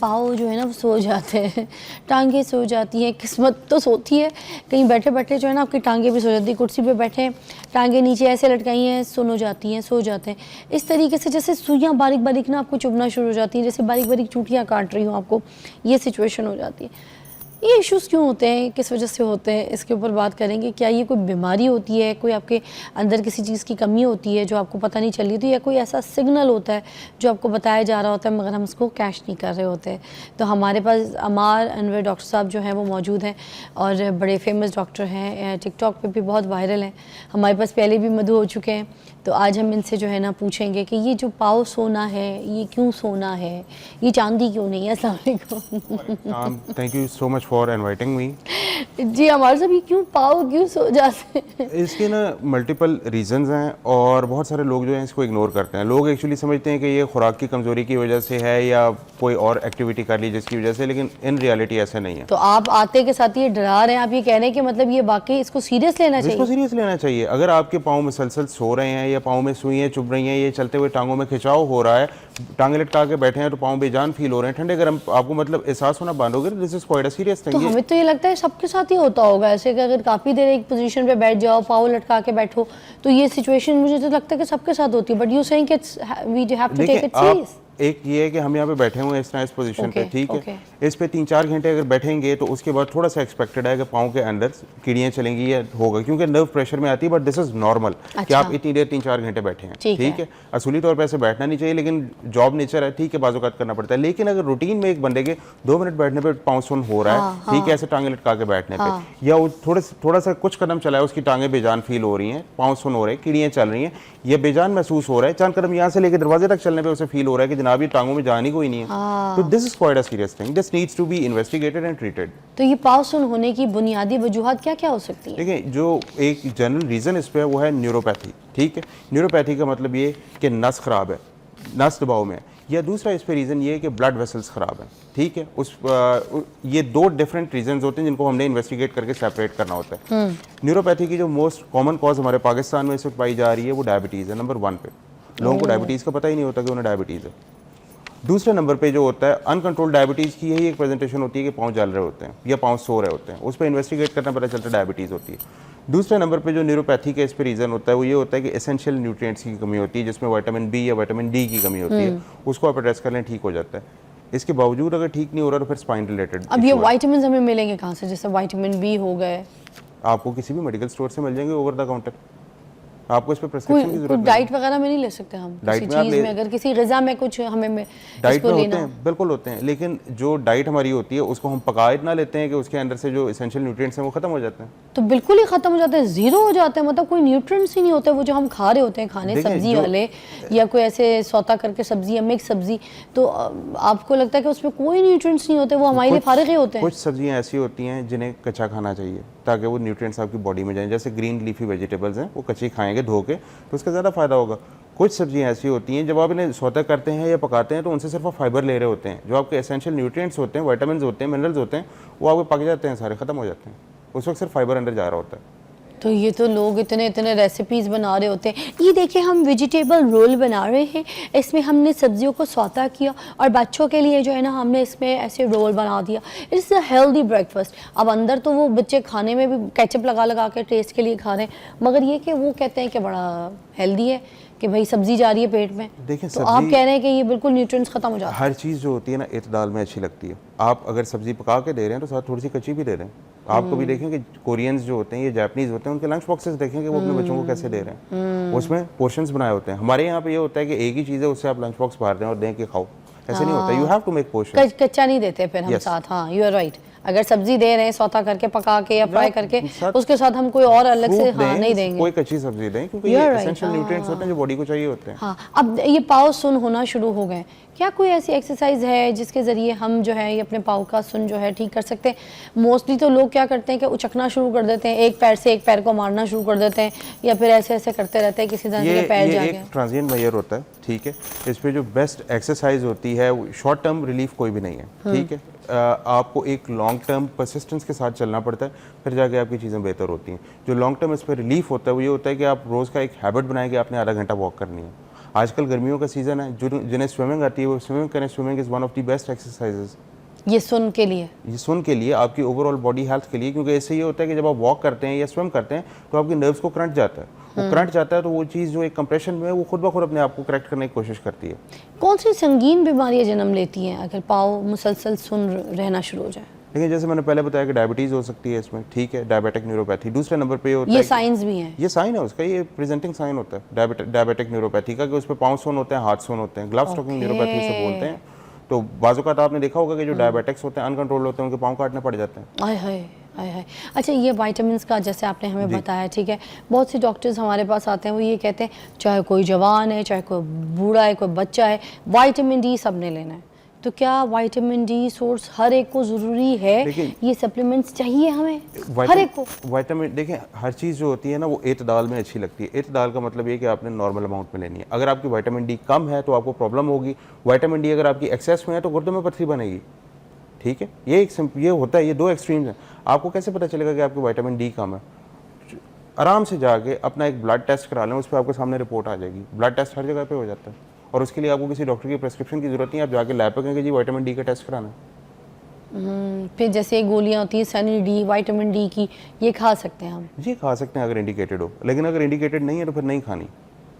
पाँव जो है ना वो सो जाते हैं, टांगें सो जाती हैं, किस्मत तो सोती है, कहीं बैठे बैठे जो है ना आपकी टांगें भी सो जाती हैं, कुर्सी पे बैठे हैं टांगें नीचे ऐसे लटकाई हैं, सुन हो जाती हैं, सो जाते हैं। इस तरीके से जैसे सुइयाँ बारीक बारीक ना आपको चुभना शुरू हो जाती हैं, जैसे बारीक बारीक चूटियाँ काट रही हूँ आपको, ये सिचुएशन हो जाती है। ये इश्यूज़ क्यों होते हैं, किस वजह से होते हैं, इसके ऊपर बात करेंगे। क्या ये कोई बीमारी होती है, कोई आपके अंदर किसी चीज़ की कमी होती है जो आपको पता नहीं चल रही थी, या कोई ऐसा सिग्नल होता है जो आपको बताया जा रहा होता है मगर हम उसको कैश नहीं कर रहे होते हैं। तो हमारे पास अमार अनवर डॉक्टर साहब जो हैं वो मौजूद हैं और बड़े फेमस डॉक्टर हैं, टिकटॉक पे भी बहुत वायरल हैं। हमारे पास पहले भी मधु हो चुके हैं, तो आज हम इनसे जो है ना पूछेंगे कि ये जो पाँव सोना है ये क्यों सोना है, ये चांदी क्यों नहीं है। अस्सलाम वालेकुम। Thank you so much for inviting me. जी हमारे सब ये क्यों पाँव क्यों सो जाते हैं? इसके ना मल्टीपल रीजंस हैं और बहुत सारे लोग जो हैं इसको इग्नोर करते हैं। लोग एक्चुअली समझते हैं कि ये खुराक की कमज़ोरी की वजह से है या कोई और एक्टिविटी कर ली जिसकी वजह से, लेकिन इन रियलिटी ऐसा नहीं है। तो आप आते के साथ ये डरा रहे हैं, आप ये कह रहे हैं कि मतलब ये बाकी इसको सीरियस लेना चाहिए? इसको सीरियस लेना चाहिए। अगर आपके पाँव मुसलसल सो रहे हैं या पाँव में सुइयाँ चुभ रही हैं, ये चलते हुए टांगों में खिंचाव हो रहा है, टांगे लटका के बैठे हैं तो पाँव बेजान फील हो रहे हैं, ठंडे गर्म आपको मतलब एहसास होना बंद हो गया, this is quite a serious thing. तो हमें तो ये लगता है सबके साथ ही होता होगा ऐसे कि अगर काफ़ी देर एक पोजीशन पे बैठ जाओ, पाँव लटका के बैठो, तो ये सिचुएशन मुझे तो लगता है कि सबके साथ होती है। But you saying it's we have to take it serious. एक ये है कि हम यहाँ पे बैठे हुए हैं इस तरह इस पोजीशन पे, ठीक है, इस पे 3-4 घंटे अगर बैठेंगे तो उसके बाद थोड़ा सा एक्सपेक्टेड है कि पाँव के अंदर कीड़ियाँ चलेंगी या होगा, क्योंकि नर्व प्रेशर में आती है। बट दिस इज नॉर्मल कि आप इतनी देर 3-4 घंटे बैठे हैं, ठीक है। असूली तौर पर ऐसे बैठना नहीं चाहिए, लेकिन जॉब नेचर है, ठीक है, बाज़-औक़ात करना पड़ता है। लेकिन अगर रूटीन में एक बंदे के 2 मिनट बैठने पर पाँव सुन हो रहा है, ठीक है, ऐसे टांगे लटका के बैठने पर, या वो थोड़ा सा कुछ कदम चला है, उसकी टांगे बेजान फील हो रही हैं, पाँव सुन हो रहे हैं, कीड़ियाँ चल रही हैं, ये बेजान महसूस हो रहा है, चंद कदम यहाँ से लेकर दरवाजे तक चलने पर उसे फील हो रहा है कि जनाब ये टांगों में जान कोई नहीं है, तो this is quite a serious thing, this needs to be investigated and treated. तो ये पाँव सुन होने की बुनियादी वजूहात क्या क्या हो सकती है? देखिए, जो एक जनरल रीजन इस पे है वो है न्यूरोपैथी, ठीक है। न्यूरोपैथी का मतलब ये कि नस खराब है, नस दबाव में है, या दूसरा इस पे रीज़न ये है कि ब्लड वेसल्स ख़राब हैं, ठीक है। ये 2 डिफरेंट रीजंस होते हैं जिनको हमने इन्वेस्टिगेट करके सेपरेट करना होता है। न्यूरोपैथी की जो मोस्ट कॉमन कॉज हमारे पाकिस्तान में इस वक्त पाई जा रही है वो डायबिटीज़ है, नंबर 1 पे। लोगों को डायबिटीज़ का पता ही नहीं होता कि उन्हें डायबिटीज़ है। दूसरे नंबर पे जो होता है अनकंट्रोल्ड डायबिटीज़ की, यही एक प्रेजेंटेशन होती है कि पाँव जल रहे होते हैं या पाँव सो रहे होते हैं, उस पर इन्वेस्टिगेट करना पता चलता है डायबिटीज़ होती है। दूसरे नंबर पे जो न्यूरोपैथी का इस पर रीज़न होता है वो ये होता है कि एसेंशियल न्यूट्रिएंट्स की कमी होती है, जिसमें विटामिन बी या विटामिन डी की कमी होती है, उसको आप एड्रेस कर लें, ठीक हो जाता है। इसके बावजूद अगर ठीक नहीं हो रहा तो फिर स्पाइन रिलेटेड। अब ये विटामिन हमें मिलेंगे कहाँ से? जैसे विटामिन बी हो गए, आपको किसी भी मेडिकल स्टोर से मिल जाएंगे ओवर द काउंटर। आपको इस पे प्रेस्क्रिप्शन की जरूरत डाइट वगैरह में नहीं ले सकते हम? डाइट किसी चीज़ में अगर किसी ग़िज़ा में कुछ हमें डाइट में होते हैं, बिल्कुल होते हैं, लेकिन जो डाइट हमारी होती है उसको हम पका इतना लेते हैं कि उसके अंदर से जो एसेंशियल न्यूट्रिएंट्स हैं वो खत्म हो जाते हैं। तो बिल्कुल ही खत्म हो जाते हैं, जीरो हो जाते हैं, मतलब कोई न्यूट्रिएंट्स ही नहीं होते वो जो हम खा रहे होते हैं खाने, सब्जी वाले या कोई ऐसे सौता करके सब्जी या मिक्स सब्जी, तो आपको लगता है कि उसमें कोई न्यूट्रिएंट्स नहीं होते, वो हमारे लिए फारिग ही होते हैं? कुछ सब्जियाँ ऐसी होती हैं जिन्हें कच्चा खाना चाहिए ताकि वो न्यूट्रिएंट्स आपकी बॉडी में जाएं, जैसे ग्रीन लीफी वेजिटेबल्स हैं, वो कच्ची खाएंगे धो के तो उसका ज़्यादा फ़ायदा होगा। कुछ सब्जियाँ ऐसी होती हैं जब आप इन्हें सौता करते हैं या पकाते हैं तो उनसे सिर्फ आप फाइबर ले रहे होते हैं, जो आपके एसेंशियल न्यूट्रिएंट्स होते हैं, विटामिन होते हैं, मिनरल्स होते हैं, वो आपके पक जाते हैं, सारे ख़त्म हो जाते हैं, उस वक्त सिर्फ फाइबर अंदर जा रहा होता है। तो ये तो लोग इतने इतने रेसिपीज़ बना रहे होते हैं। ये देखिए हम वेजिटेबल रोल बना रहे हैं, इसमें हमने सब्जियों को सौता किया और बच्चों के लिए जो है ना हमने इसमें ऐसे रोल बना दिया। It's a healthy breakfast. अब अंदर तो वो बच्चे खाने में भी केचप लगा लगा के टेस्ट के लिए खा रहे हैं, मगर ये कि वो कहते हैं कि बड़ा हेल्दी है कि भाई सब्जी जा रही है पेट में। देखिए तो आप कह रहे हैं कि ये बिल्कुल न्यूट्रिएंट्स खत्म हो जाते हैं। हर चीज़ जो होती है ना इतदाल में अच्छी लगती है। आप अगर सब्जी पका के दे रहे हैं तो साथ थोड़ी सी कच्ची भी दे रहे हैं। आप कभी देखें कि कोरियंस जो होते हैं, ये जापानीज होते हैं, उनके लंच बॉक्सेस देखें कि वो अपने बच्चों को कैसे दे रहे हैं, उसमें पोर्शंस बनाए होते हैं। हमारे यहाँ पे ये होता है कि एक ही चीज़ है, उससे आप लंच बॉक्स भर दें और दें कि खाओ, ऐसे नहीं होता। You have to make portion. कच्चा नहीं देते फिर हम साथ। हाँ यू आर राइट। अगर सब्जी दे रहे हैं सौता करके पका के या फ्राई करके, उसके साथ हम कोई और अलग से नहीं देंगे, कोई कच्ची सब्जी दें, क्योंकि ये एसेंशियल न्यूट्रिएंट्स होते हैं जो बॉडी को चाहिए होते हैं। हाँ, अब ये पाँव सुन होना शुरू हो गए, क्या कोई ऐसी एक्सरसाइज है जिसके ज़रिए हम जो है ये अपने पाँव का सुन जो है ठीक कर सकते हैं? मोस्टली तो लोग क्या करते हैं कि उचकना शुरू कर देते हैं, एक पैर से एक पैर को मारना शुरू कर देते हैं, या फिर ऐसे ऐसे करते रहते हैं, किसी तरह के पैर जा गए। एक ट्रांजिएंट मेजर होता है, ठीक है। इस पे जो बेस्ट एक्सरसाइज होती है, शॉर्ट टर्म रिलीफ कोई भी नहीं है, ठीक है। आपको एक लॉन्ग टर्म परसिस्टेंस के साथ चलना पड़ता है, फिर जाके आपकी चीज़ें बेहतर होती हैं। जो लॉन्ग टर्म इस पर रिलीफ होता है वो ये होता है कि आप रोज़ का एक हैबिट बनाएं कि आपने आधा घंटा वॉक करनी है। आजकल गर्मियों का सीज़न है, जो जिन्हें स्विमिंग आती है वो स्विमिंग करें। Swimming is one of the best exercises. ये सुन के लिए, ये सुन के लिए, आपकी ओवरऑल बॉडी हेल्थ के लिए, क्योंकि इससे ये होता है कि जब आप वॉक करते हैं या स्विम करते हैं तो आपके नर्व्स को करंट जाता है। वो करंट जाता है तो वो चीज़ जो एक कंप्रेशन में है वो खुद ब खुद अपने आप को करेक्ट करने की कोशिश करती है। कौन सी संगीन बीमारियां जन्म लेती हैं अगर पाँव मुसलसल सुन रहना शुरू हो जाए? लेकिन जैसे मैंने पहले बताया कि डायबिटीज़ हो सकती है इसमें, ठीक है, डायबिटिक न्यूरोपैथी। दूसरे नंबर पे होता है ये साइंस भी हैं? ये साइन है उसका, ये प्रेजेंटिंग साइन होता है डायबिटिक न्यूरोपैथी का, कि उस पर पाँव सुन होते हैं, हाथ सुन होते हैं, ग्लव स्टॉकिंग न्यूरोपैथी से बोलते हैं। तो बाज़-औक़ात आपने देखा होगा कि जो डायबिटिक्स होते हैं, अनकंट्रोल होते हैं, उनके पाँव काटने पड़ जाते हैं। आय हाय, आय हाय। अच्छा, ये विटामिन्स का जैसे आपने हमें बताया, ठीक है, बहुत से डॉक्टर्स हमारे पास आते हैं, वो ये कहते हैं चाहे कोई जवान है, चाहे कोई बूढ़ा है, कोई बच्चा है, विटामिन डी सब ने लेना है। तो क्या विटामिन डी सोर्स हर एक को ज़रूरी है? ये सप्लीमेंट्स चाहिए हमें हर एक को? विटामिन, देखिए, हर चीज़ जो होती है ना वो एतदाल में अच्छी लगती है। एतदाल का मतलब ये कि आपने नॉर्मल अमाउंट में लेनी है। अगर आपकी विटामिन डी कम है तो आपको प्रॉब्लम होगी। विटामिन डी अगर आपकी एक्सेस में है तो गुर्दे में पथरी बनेगी, ठीक है। ये होता है, ये दो एक्सट्रीम्स हैं। आपको कैसे पता चलेगा कि आपकी विटामिन डी कम है? आराम से जाके अपना एक ब्लड टेस्ट करा लें, उस पर आपके सामने रिपोर्ट आ जाएगी। ब्लड टेस्ट हर जगह पे हो जाता है और उसके लिए आपको किसी डॉक्टर की प्रिस्क्रिप्शन की जरूरत नहीं है। आप जाके लैब पे कहेंगे जी विटामिन डी का टेस्ट कराना है। फिर जैसे गोलियां होती हैं सनी डी, विटामिन डी की, ये खा सकते हैं हम? जी खा सकते हैं अगर इंडिकेटेड हो, लेकिन अगर इंडिकेटेड नहीं है तो फिर नहीं खानी।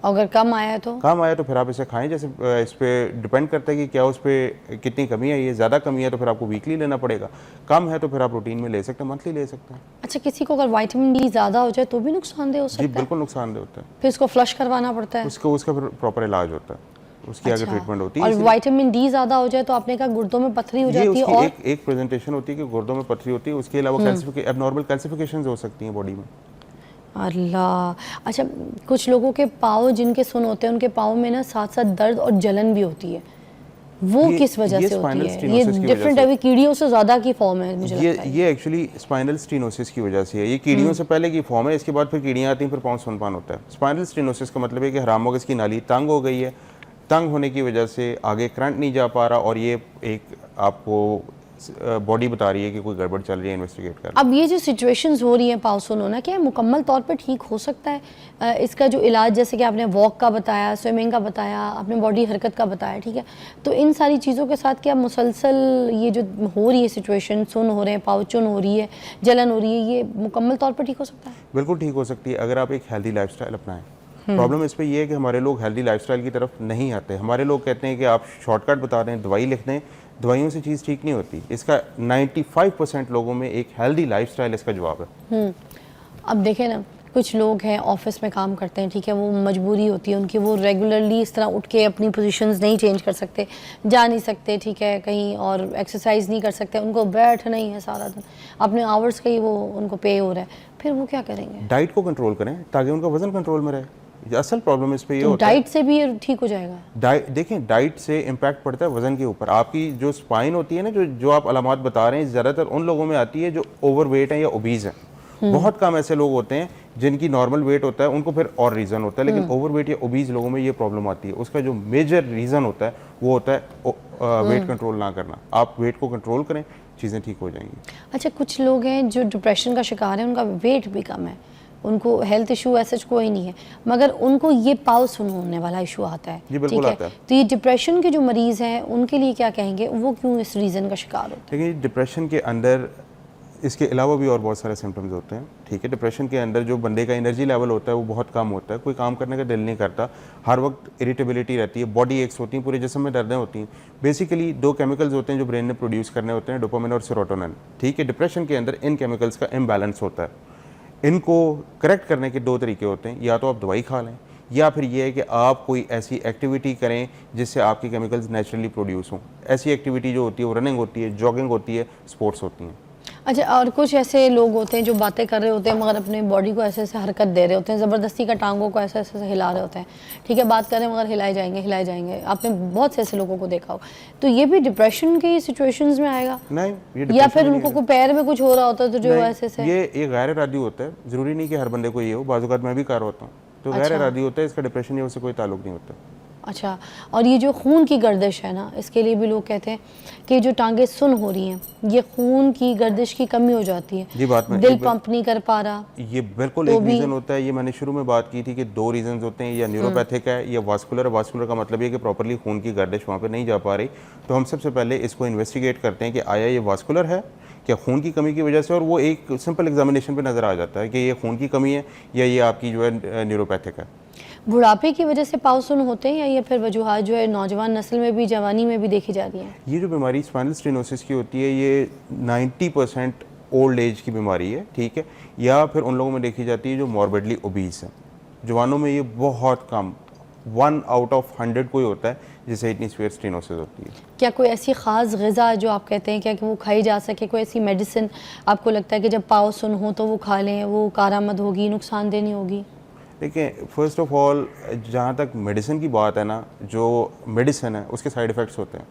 अगर कम आया तो? कम आया तो फिर आप इसे खाएं। जैसे इस पर डिपेंड करता है कि क्या उस पर कितनी कमी है। ये ज़्यादा कमी है तो फिर आपको वीकली लेना पड़ेगा, कम है तो फिर आप रूटीन में ले सकते हैं, मंथली ले सकते हैं। अच्छा, किसी को अगर विटामिन डी ज़्यादा हो जाए तो भी नुकसानदेह हो सकता है? जी बिल्कुल नुकसानदेह होता है। फिर इसको फ्लश करवाना पड़ता है? उसका फिर प्रॉपर इलाज होता है, उसकी आगे ट्रीटमेंट होती है। और विटामिन डी ज़्यादा हो जाए तो आपने कहा गुर्दों में पथरी हो जाती है, और एक प्रेजेंटेशन होती है कि गुर्दों में पथरी होती है। उसके अलावा एबनॉर्मल कैल्सिफिकेशंस हो सकती हैं बॉडी में। अल्लाह। अच्छा, कुछ लोगों के पाँव जिनके सुन होते हैं उनके पाँव में ना साथ साथ दर्द और जलन भी होती है, वो किस वजह से होती है? ये डिफरेंट अभी कीड़ियों से ज़्यादा की फॉर्म है मुझे लगता है। ये एक्चुअली स्पाइनल स्टीनोसिस की वजह से है। ये कीड़ियों से पहले की फॉर्म है, इसके बाद फिर कीड़ियाँ आती हैं, फिर पाँव सुनपान होता है। स्पाइनल स्टीनोसिस का मतलब है कि हराम मगज़ की नाली तंग हो गई है, तंग होने की वजह से आगे करंट नहीं जा पा रहा, और ये एक आपको बॉडी बता रही है कि कोई गड़बड़ चल रही है, इन्वेस्टिगेट कर। अब ये जो सिचुएशंस हो रही हैं पाँव सुन होना, क्या मुकम्मल तौर पे ठीक हो सकता है? इसका जो इलाज, जैसे कि आपने वॉक का बताया, स्विमिंग का बताया, आपने बॉडी हरकत का बताया, ठीक है, तो इन सारी चीज़ों के साथ क्या मुसलसल ये जो हो रही है सिचुएशन, सुन हो रहे हैं, पाँव चुन हो रही है, जलन हो रही है, ये मुकम्मल तौर पर ठीक हो सकता है? बिल्कुल ठीक हो सकती है अगर आप एक हेल्दी लाइफस्टाइल अपनाएं। प्रॉब्लम इस पे ये है कि हमारे लोग हेल्दी लाइफस्टाइल की तरफ नहीं आते। हमारे लोग कहते हैं कि आप शॉर्टकट बता दें, दवाई लिख दें, दवाइयों से चीज़ ठीक नहीं होती। इसका 95% लोगों में एक हेल्दी लाइफस्टाइल इसका जवाब है। अब देखें ना, कुछ लोग हैं ऑफिस में काम करते हैं, ठीक है, वो मजबूरी होती है उनकी, वो रेगुलरली इस तरह उठ के अपनी पोजीशंस नहीं चेंज कर सकते, जा नहीं सकते, ठीक है, कहीं और एक्सरसाइज नहीं कर सकते, उनको बैठना ही है सारा दिन, अपने आवर्स का ही वो उनको पे हो रहा है, फिर वो क्या करेंगे? डाइट को कंट्रोल करें ताकि उनका वजन कंट्रोल में रहे। असल प्रॉब्लम इस पे ये होता है। डाइट से भी ये ठीक हो जाएगा? डाइट, देखें, डाइट से इम्पैक्ट पड़ता है वजन के ऊपर। आपकी जो स्पाइन होती है ना, जो आप अलामात बता रहे हैं, ज़्यादातर उन लोगों में आती है जो ओवरवेट है या ओबीज है। बहुत कम ऐसे लोग होते हैं जिनकी नॉर्मल वेट होता है, उनको फिर और रीज़न होता है, लेकिन ओवरवेट या ओबीज लोगों में ये प्रॉब्लम आती है। उसका जो मेजर रीज़न होता है वो होता है वेट कंट्रोल ना करना। आप वेट को कंट्रोल करें, चीज़ें ठीक हो जाएंगी। अच्छा, कुछ लोग हैं जो डिप्रेशन का शिकार है, उनका वेट भी कम है, उनको हेल्थ इशू ऐसा कोई नहीं है, मगर उनको ये पाँव सुन होने वाला इशू आता है, ठीक है, तो ये डिप्रेशन के जो मरीज़ हैं उनके लिए क्या कहेंगे, वो क्यों इस रीज़न का शिकार होते हैं? देखिए, डिप्रेशन के अंदर इसके अलावा भी और बहुत सारे सिम्टम्स होते हैं, ठीक है। डिप्रेशन के अंदर जो बंदे का एनर्जी लेवल होता है वो बहुत कम होता है, कोई काम करने का दिल नहीं करता, हर वक्त इरिटेबिलिटी रहती है, बॉडी एक्स होती है, पूरे जिस्म में दर्दें होती हैं। बेसिकली दो केमिकल्स होते हैं जो ब्रेन ने प्रोड्यूस करने होते हैं, डोपामिन और सेरोटोनिन, ठीक है। डिप्रेशन के अंदर इन केमिकल्स का इम्बैलेंस होता है। इनको करेक्ट करने के दो तरीके होते हैं, या तो आप दवाई खा लें, या फिर ये है कि आप कोई ऐसी एक्टिविटी करें जिससे आपकी केमिकल्स नेचुरली प्रोड्यूस हों। ऐसी एक्टिविटी जो होती है वो रनिंग होती है, जॉगिंग होती है, स्पोर्ट्स होती हैं। अच्छा, और कुछ ऐसे लोग होते हैं जो बातें कर रहे होते हैं मगर अपने बॉडी को ऐसे ऐसे हरकत दे रहे होते हैं, ज़बरदस्ती का टांगों को ऐसे ऐसे हिला रहे होते हैं, ठीक है, बात करें मगर हिलाए जाएंगे। आपने बहुत से ऐसे लोगों को देखा हो, तो ये भी डिप्रेशन की सिचुएशंस में आएगा? नहीं, या फिर उनको कोई पैर में कुछ हो रहा होता है तो जो ऐसे ऐसे, ये गैर इरादी होता है, ज़रूरी नहीं कि हर बंदे को ये हो, बाज़ औक़ात मैं भी कर रहा होता हूँ, तो गैर इरादी होता है, इसका डिप्रेशन ये उससे कोई ताल्लुक नहीं होता। अच्छा, और ये जो खून की गर्दिश है ना, इसके लिए भी लोग कहते हैं कि जो टांगे सुन हो रही हैं, ये खून की गर्दिश की कमी हो जाती है, जी बात में दिल पंप नहीं कर पा रहा। ये बिल्कुल तो एक रीज़न होता है। ये मैंने शुरू में बात की थी कि दो रीजंस होते हैं, या न्यूरोपैथिक है या वास्कुलर। वास्कुलर का मतलब ये कि प्रॉपरली खून की गर्दिश वहाँ पे नहीं जा पा रही। तो हम सबसे पहले इसको इन्वेस्टिगेट करते हैं कि आया ये वास्कुलर है क्या खून की कमी की वजह से, और वो एक सिंपल एग्जामिनेशन पे नज़र आ जाता है कि ये खून की कमी है या ये आपकी जो है न्यूरोपैथिक है। बुढ़ापे की वजह से पाँव सुन होते हैं, या ये फिर वजूहात जो है नौजवान नस्ल में भी, जवानी में भी देखी जा रही हैं? ये जो बीमारी स्पाइनल स्टेनोसिस की होती है, ये 90% ओल्ड एज की बीमारी है, ठीक है, या फिर उन लोगों में देखी जाती है जो मॉर्बिडली ओबीस है। जवानों में ये बहुत कम 1 आउट ऑफ 100 कोई होता है जिसे इतनी सीवियर स्टेनोसिस होती है। क्या कोई ऐसी ख़ास ग़िज़ा जो आप कहते हैं क्या कि वो खाई जा सके, कोई ऐसी मेडिसिन आपको लगता है कि जब पाँव सुन हो तो वो खा लें, वो कारआमद होगी, नुकसानदेह नहीं होगी? देखिए, फ़र्स्ट ऑफ ऑल जहाँ तक मेडिसिन की बात है ना, जो मेडिसिन है उसके साइड इफ़ेक्ट्स होते हैं,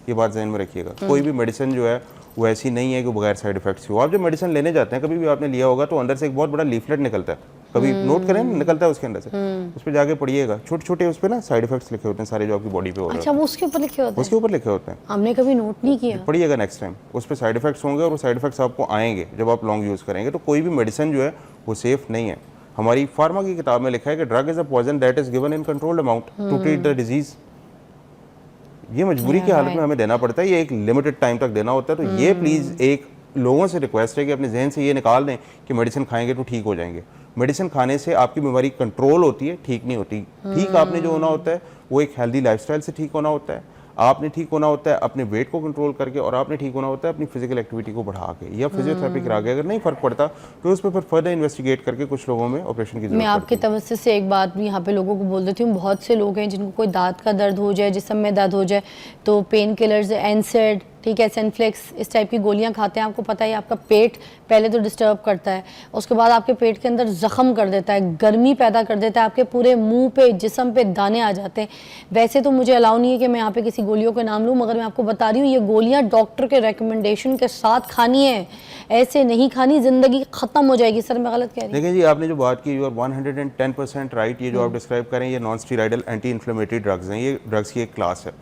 ये बात ज़हन में रखिएगा। कोई भी मेडिसिन जो है वो ऐसी नहीं है कि बगैर साइड इफ़ेक्ट्स हो। आप जब मेडिसिन लेने जाते हैं, कभी भी आपने लिया होगा तो अंदर से एक बहुत बड़ा लीफलेट निकलता है, कभी नोट करें, निकलता है उसके अंदर से, उस पर जाके पढ़िएगा, छोटे छोटे उस पर ना साइड इफ़ेक्ट्स लिखे होते हैं सारे जो आपकी बॉडी पे हो रहे अच्छा, हैं, वो उसके ऊपर लिखे होते हैं? उसके ऊपर लिखे होते हैं। हमने कभी नोट नहीं किया। पढ़िएगा नेक्स्ट टाइम, उस पर साइड इफ़ेक्ट्स होंगे और वो साइड इफ़ेक्ट्स आपको आएंगे जब आप लॉन्ग यूज़ करेंगे। तो कोई भी मेडिसिन जो है वो सेफ़ नहीं है। हमारी फार्मा की किताब में लिखा है कि drug is a poison that is given in controlled amount to treat the disease. ये मजबूरी की हालत में हमें देना पड़ता है, ये एक लिमिटेड टाइम तक देना होता है। तो ये प्लीज़ एक लोगों से रिक्वेस्ट है कि अपने जहन से ये निकाल दें कि मेडिसिन खाएंगे तो ठीक हो जाएंगे। मेडिसिन खाने से आपकी बीमारी कंट्रोल होती है, ठीक नहीं होती। ठीक आपने जो होना होता है वो एक हेल्दी लाइफस्टाइल से ठीक होना होता है। आपने ठीक होना होता है अपने वेट को कंट्रोल करके, और आपने ठीक होना होता है अपनी फिजिकल एक्टिविटी को बढ़ा के या फिजियोथेरेपी करा के। अगर नहीं फ़र्क पड़ता तो उस पर फिर फर्दर इन्वेस्टिगेट करके कुछ लोगों में ऑपरेशन की जरूरत मैं आपके पड़ती है। तवज्जुह से एक बात भी यहाँ पे लोगों को बोल देती हूँ, बहुत से लोग हैं जिनको कोई दांत का दर्द हो जाए, जिस्म में दर्द हो जाए, तो पेन किलर्स, एनसेड, ठीक है, सेनफ्लेक्स, इस टाइप की गोलियां खाते हैं। आपको पता है आपका पेट पहले तो डिस्टर्ब करता है, उसके बाद आपके पेट के अंदर ज़ख्म कर देता है, गर्मी पैदा कर देता है, आपके पूरे मुंह पे, जिस्म पे दाने आ जाते हैं। वैसे तो मुझे अलाउ नहीं है कि मैं यहाँ पे किसी गोलियों के नाम लूँ, मगर मैं आपको बता रही हूँ ये गोलियाँ डॉक्टर के रिकमेंडेशन के साथ खानी है, ऐसे नहीं खानी, ज़िंदगी ख़त्म हो जाएगी। सर मैं गलत कह रही हूँ? देखिए जी, आपने जो बात की, यू आर 110% राइट। ये जो आप डिस्क्राइब करें ये non steroidal anti inflammatory drugs हैं। ये ड्रग्स की एक क्लास है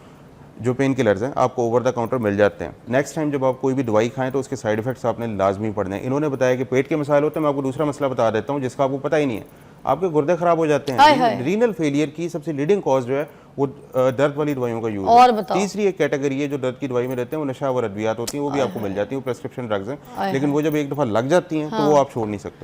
जो पेन किलर्स हैं, आपको ओवर द काउंटर मिल जाते हैं। नेक्स्ट टाइम जब आप कोई भी दवाई खाएं तो उसके साइड इफेक्ट्स आपने लाजमी पढ़ने हैं। इन्होंने बताया कि पेट के मसाइल होते हैं, मैं आपको दूसरा मसला बता देता हूँ जिसका आपको पता ही नहीं है। आपके गुर्दे खराब हो जाते हैं। रीनल फेलियर की सबसे लीडिंग कॉज जो है वो दर्द वाली दवाइयों का यूज और है। बताओ। तीसरी एक कैटेगरी है जो दर्द की दवाई में रहते हैं, वो नशा व अद्वियात होती हैं, वो भी आपको मिल जाती हैं, वो प्रेस्क्रिप्शन ड्रग्स हैं। लेकिन वो जब एक दफ़ा लग जाती हैं तो वो आप छोड़ नहीं सकते।